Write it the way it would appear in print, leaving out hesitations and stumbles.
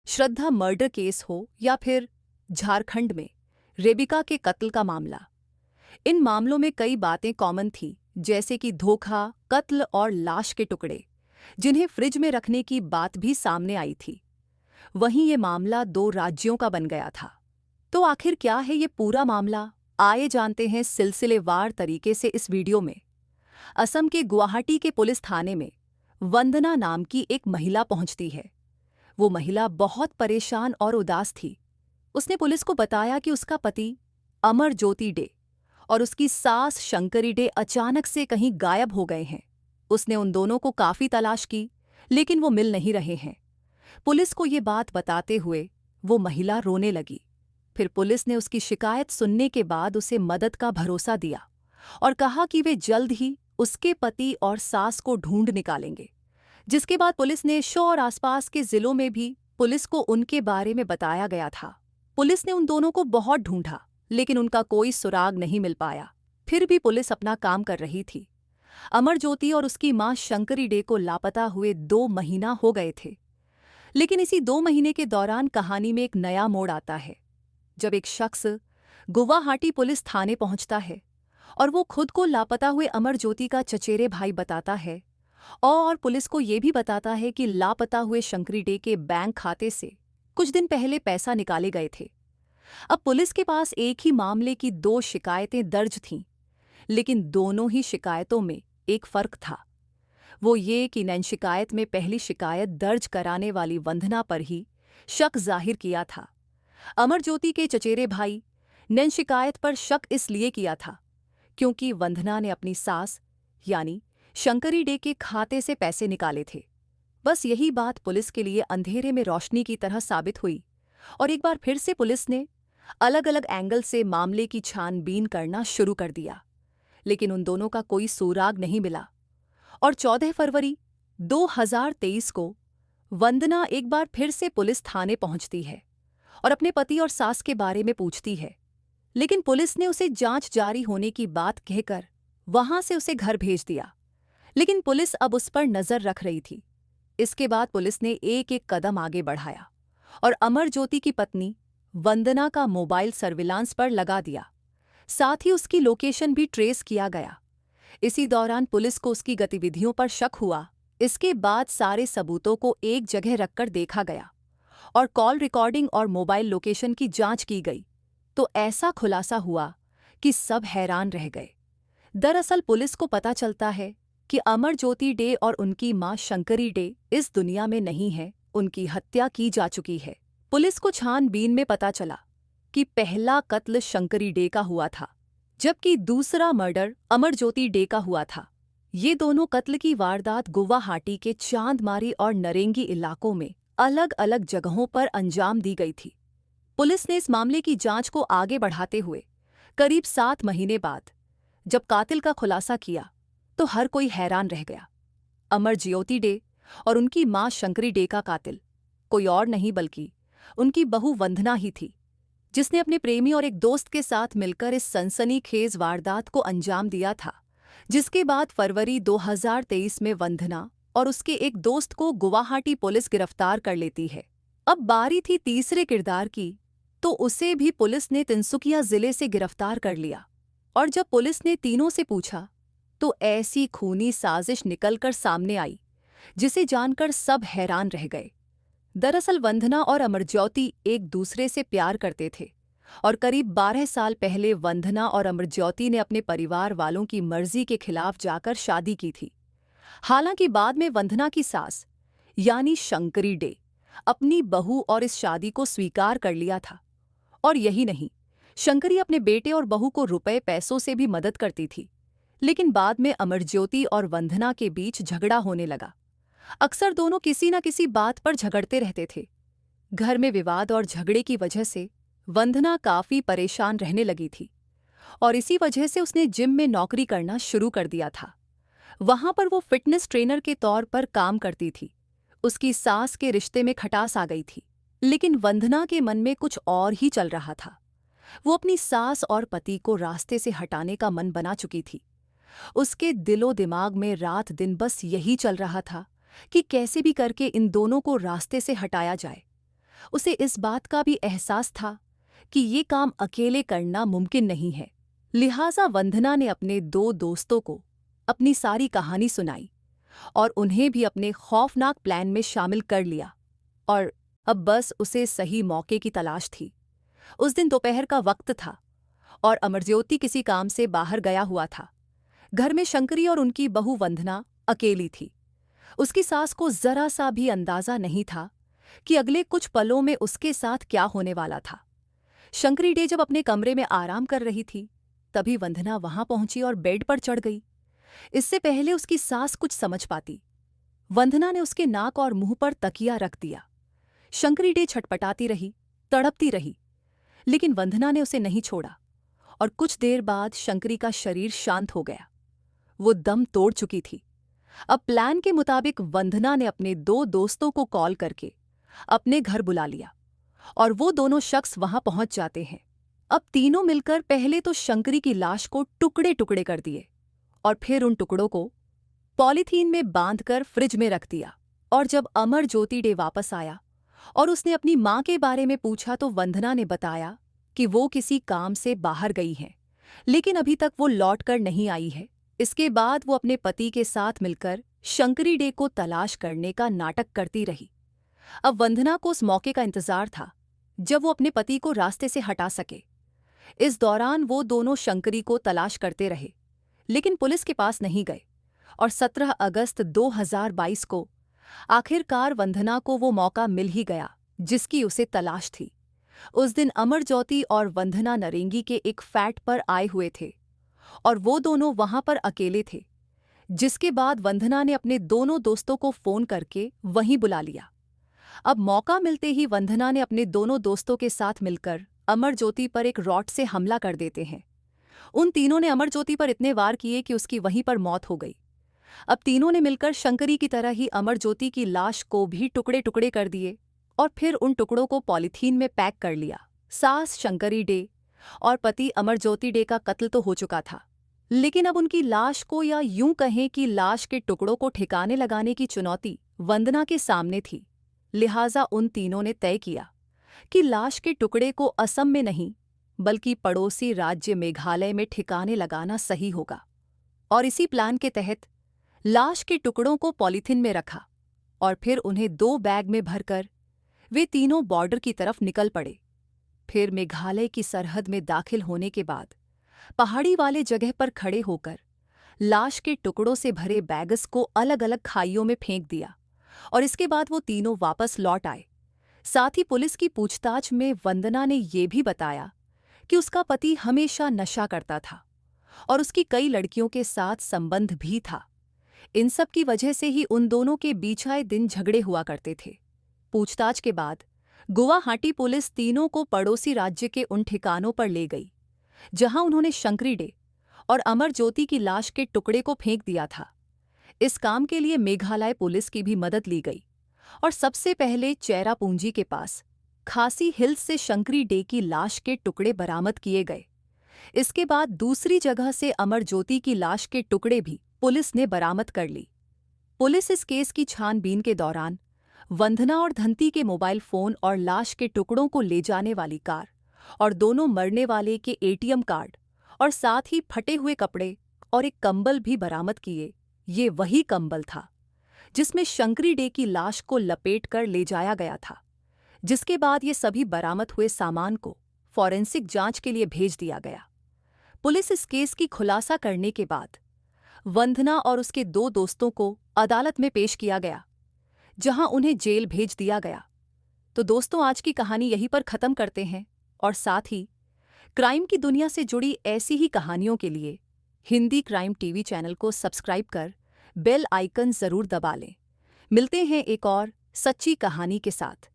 श्रद्धा murder case हो या फिर झारखंड में रेबिका के कत्ल का मामला, इन मामलों में कई बातें कॉमन थी, जैसे कि धोखा, कत्ल और लाश के टुकड़े, जिन्हें फ्रिज में रखने की बात भी सामने आई थी। वहीं ये मामला दो राज्यों का बन गया था। तो आखिर क्या है ये पूरा मामला? आइए जानते हैं सिलसिलेवार तरीके से इस वीडियो में। असम के गुवाहाटी के पुलिस थाने में वंदना नाम की एक महिला पहुंचती है। वो महिला बहुत परेशान और उदास थी। उसने पुलिस को बताया कि उसका पति अमर ज्योति डे और उसकी सास शंकरी डे अचानक से कहीं गायब हो गए हैं। उसने उन दोनों को काफी तलाश की, लेकिन वो मिल नहीं रहे हैं। पुलिस को ये बात बताते हुए वो महिला रोने लगी। फिर पुलिस ने उसकी शिकायत सुनने के बाद उसे मदद का भरोसा दिया और कहा कि वे जल्द ही उसके पति और सास को ढूंढ निकालेंगे। जिसके बाद पुलिस ने शो और आसपास के जिलों में भी पुलिस को उनके बारे में बताया गया था। पुलिस ने उन दोनों को बहुत ढूंढा, लेकिन उनका कोई सुराग नहीं मिल पाया। फिर भी पुलिस अपना काम कर रही थी। अमर ज्योति और उसकी मां शंकरी डे को लापता हुए 2 महीना हो गए थे। लेकिन इसी 2 महीने के दौरान कहानी में एक नया मोड़ आता है, जब एक शख्स गुवाहाटी पुलिस थाने पहुंचता है और वो खुद को लापता हुए अमर ज्योति का चचेरे भाई बताता है और पुलिस को ये भी बताता है कि लापता हुए शंकरी डे के बैंक खाते से कुछ दिन पहले पैसा निकाले गए थे। अब पुलिस के पास एक ही मामले की 2 शिकायतें दर्ज थीं, लेकिन दोनों ही शिकायतों में एक फर्क था। वो ये कि नैन शिकायत में पहली शिकायत दर्ज कराने वाली वंदना पर ही शक जाहिर किया था। अमर ज्योति के चचेरे भाई नैन शिकायत पर शक इसलिए किया था क्योंकि वंदना ने अपनी सास यानी शंकरी डे के खाते से पैसे निकाले थे। बस यही बात पुलिस के लिए अंधेरे में रोशनी की तरह साबित हुई और एक बार फिर से पुलिस ने अलग अलग एंगल से मामले की छानबीन करना शुरू कर दिया, लेकिन उन दोनों का कोई सुराग नहीं मिला। और 14 फरवरी 2023 को वंदना एक बार फिर से पुलिस थाने पहुंचती है और अपने पति और सास के बारे में पूछती है, लेकिन पुलिस ने उसे जांच जारी होने की बात कहकर वहां से उसे घर भेज दिया। लेकिन पुलिस अब उस पर नजर रख रही थी। इसके बाद पुलिस ने एक एक कदम आगे बढ़ाया और अमर ज्योति की पत्नी वंदना का मोबाइल सर्विलांस पर लगा दिया। साथ ही उसकी लोकेशन भी ट्रेस किया गया। इसी दौरान पुलिस को उसकी गतिविधियों पर शक हुआ। इसके बाद सारे सबूतों को एक जगह रखकर देखा गया और कॉल रिकॉर्डिंग और मोबाइल लोकेशन की जांच की गई, तो ऐसा खुलासा हुआ कि सब हैरान रह गए। दरअसल पुलिस को पता चलता है कि अमर ज्योति डे और उनकी मां शंकरी डे इस दुनिया में नहीं है, उनकी हत्या की जा चुकी है। पुलिस को छानबीन में पता चला कि पहला कत्ल शंकरी डे का हुआ था, जबकि दूसरा मर्डर अमर ज्योति डे का हुआ था। ये दोनों कत्ल की वारदात गुवाहाटी के चांदमारी और नरेंगी इलाकों में अलग अलग जगहों पर अंजाम दी गई थी। पुलिस ने इस मामले की जांच को आगे बढ़ाते हुए करीब 7 महीने बाद जब कातिल का खुलासा किया तो हर कोई हैरान रह गया। अमर ज्योति डे और उनकी मां शंकरी डे का कातिल कोई और नहीं बल्कि उनकी बहू वंदना ही थी, जिसने अपने प्रेमी और एक दोस्त के साथ मिलकर इस सनसनीखेज वारदात को अंजाम दिया था। जिसके बाद फरवरी 2023 में वंदना और उसके एक दोस्त को गुवाहाटी पुलिस गिरफ्तार कर लेती है। अब बारी थी तीसरे किरदार की, तो उसे भी पुलिस ने तिनसुकिया जिले से गिरफ्तार कर लिया। और जब पुलिस ने तीनों से पूछा तो ऐसी खूनी साजिश निकलकर सामने आई जिसे जानकर सब हैरान रह गए। दरअसल वंदना और अमरज्योति एक दूसरे से प्यार करते थे और करीब 12 साल पहले वंदना और अमरज्योति ने अपने परिवार वालों की मर्जी के खिलाफ जाकर शादी की थी। हालांकि बाद में वंदना की सास यानी शंकरी डे अपनी बहू और इस शादी को स्वीकार कर लिया था। और यही नहीं, शंकरी अपने बेटे और बहू को रुपए पैसों से भी मदद करती थी। लेकिन बाद में अमरज्योति और वंदना के बीच झगड़ा होने लगा। अक्सर दोनों किसी न किसी बात पर झगड़ते रहते थे। घर में विवाद और झगड़े की वजह से वंदना काफी परेशान रहने लगी थी और इसी वजह से उसने जिम में नौकरी करना शुरू कर दिया था। वहां पर वो फिटनेस ट्रेनर के तौर पर काम करती थी। उसकी सास के रिश्ते में खटास आ गई थी, लेकिन वंदना के मन में कुछ और ही चल रहा था। वो अपनी सास और पति को रास्ते से हटाने का मन बना चुकी थी। उसके दिलो दिमाग में रात दिन बस यही चल रहा था कि कैसे भी करके इन दोनों को रास्ते से हटाया जाए। उसे इस बात का भी एहसास था कि ये काम अकेले करना मुमकिन नहीं है। लिहाजा वंदना ने अपने दो दोस्तों को अपनी सारी कहानी सुनाई और उन्हें भी अपने खौफनाक प्लान में शामिल कर लिया। और अब बस उसे सही मौके की तलाश थी। उस दिन दोपहर का वक्त था और अमरज्योति किसी काम से बाहर गया हुआ था। घर में शंकरी और उनकी बहू वंदना अकेली थी। उसकी सास को जरा सा भी अंदाजा नहीं था कि अगले कुछ पलों में उसके साथ क्या होने वाला था। शंकरी डे जब अपने कमरे में आराम कर रही थी, तभी वंदना वहां पहुंची और बेड पर चढ़ गई। इससे पहले उसकी सास कुछ समझ पाती, वंदना ने उसके नाक और मुंह पर तकिया रख दिया। शंकरी डे छटपटाती रही, तड़पती रही, लेकिन वंदना ने उसे नहीं छोड़ा और कुछ देर बाद शंकरी का शरीर शांत हो गया। वो दम तोड़ चुकी थी। अब प्लान के मुताबिक वंदना ने अपने दो दोस्तों को कॉल करके अपने घर बुला लिया और वो दोनों शख्स वहां पहुंच जाते हैं। अब तीनों मिलकर पहले तो शंकरी की लाश को टुकड़े टुकड़े कर दिए और फिर उन टुकड़ों को पॉलीथीन में बांधकर फ्रिज में रख दिया। और जब अमरज्योति डे वापस आया और उसने अपनी मां के बारे में पूछा तो वंदना ने बताया कि वो किसी काम से बाहर गई है, लेकिन अभी तक वो लौट कर नहीं आई है। इसके बाद वो अपने पति के साथ मिलकर शंकरी डे को तलाश करने का नाटक करती रही। अब वंदना को उस मौके का इंतजार था जब वो अपने पति को रास्ते से हटा सके। इस दौरान वो दोनों शंकरी को तलाश करते रहे, लेकिन पुलिस के पास नहीं गए और 17 अगस्त 2022 को आखिरकार वंदना को वो मौका मिल ही गया जिसकी उसे तलाश थी। उस दिन अमरज्योति और वंदना नरेंगी के एक फ्लैट पर आए हुए थे और वो दोनों वहां पर अकेले थे, जिसके बाद वंदना ने अपने दोनों दोस्तों को फोन करके वहीं बुला लिया। अब मौका मिलते ही वंदना ने अपने दोनों दोस्तों के साथ मिलकर अमरज्योति पर एक रॉड से हमला कर देते हैं। उन तीनों ने अमरज्योति पर इतने वार किए कि उसकी वहीं पर मौत हो गई। अब तीनों ने मिलकर शंकरी की तरह ही अमरज्योति की लाश को भी टुकड़े टुकड़े कर दिए और फिर उन टुकड़ों को पॉलीथीन में पैक कर लिया। सास शंकरी डे और पति अमरज्योति डे का कत्ल तो हो चुका था, लेकिन अब उनकी लाश को, या यूं कहें कि लाश के टुकड़ों को ठिकाने लगाने की चुनौती वंदना के सामने थी। लिहाजा उन तीनों ने तय किया कि लाश के टुकड़े को असम में नहीं बल्कि पड़ोसी राज्य मेघालय में ठिकाने लगाना सही होगा। और इसी प्लान के तहत लाश के टुकड़ों को पॉलीथिन में रखा और फिर उन्हें 2 बैग में भरकर वे तीनों बॉर्डर की तरफ निकल पड़े। फिर मेघालय की सरहद में दाखिल होने के बाद पहाड़ी वाले जगह पर खड़े होकर लाश के टुकड़ों से भरे बैग्स को अलग अलग खाइयों में फेंक दिया और इसके बाद वो तीनों वापस लौट आए। साथ ही पुलिस की पूछताछ में वंदना ने ये भी बताया कि उसका पति हमेशा नशा करता था और उसकी कई लड़कियों के साथ संबंध भी था। इन सब की वजह से ही उन दोनों के बीच आए दिन झगड़े हुआ करते थे। पूछताछ के बाद गुवाहाटी पुलिस तीनों को पड़ोसी राज्य के उन ठिकानों पर ले गई जहां उन्होंने शंकरी डे और अमरज्योति की लाश के टुकड़े को फेंक दिया था। इस काम के लिए मेघालय पुलिस की भी मदद ली गई और सबसे पहले चेरापूंजी के पास खासी हिल्स से शंकरी डे की लाश के टुकड़े बरामद किए गए। इसके बाद दूसरी जगह से अमरज्योति की लाश के टुकड़े भी पुलिस ने बरामद कर ली। पुलिस इस केस की छानबीन के दौरान वंदना और धंती के मोबाइल फोन और लाश के टुकड़ों को ले जाने वाली कार और दोनों मरने वाले के एटीएम कार्ड और साथ ही फटे हुए कपड़े और एक कंबल भी बरामद किए। ये वही कंबल था जिसमें शंकरी डे की लाश को लपेट कर ले जाया गया था, जिसके बाद ये सभी बरामद हुए सामान को फॉरेंसिक जांच के लिए भेज दिया गया। पुलिस इस केस की खुलासा करने के बाद वंदना और उसके 2 दोस्तों को अदालत में पेश किया गया, जहां उन्हें जेल भेज दिया गया। तो दोस्तों, आज की कहानी यहीं पर खत्म करते हैं और साथ ही क्राइम की दुनिया से जुड़ी ऐसी ही कहानियों के लिए हिंदी क्राइम टीवी चैनल को सब्सक्राइब कर बेल आइकन जरूर दबा लें। मिलते हैं एक और सच्ची कहानी के साथ।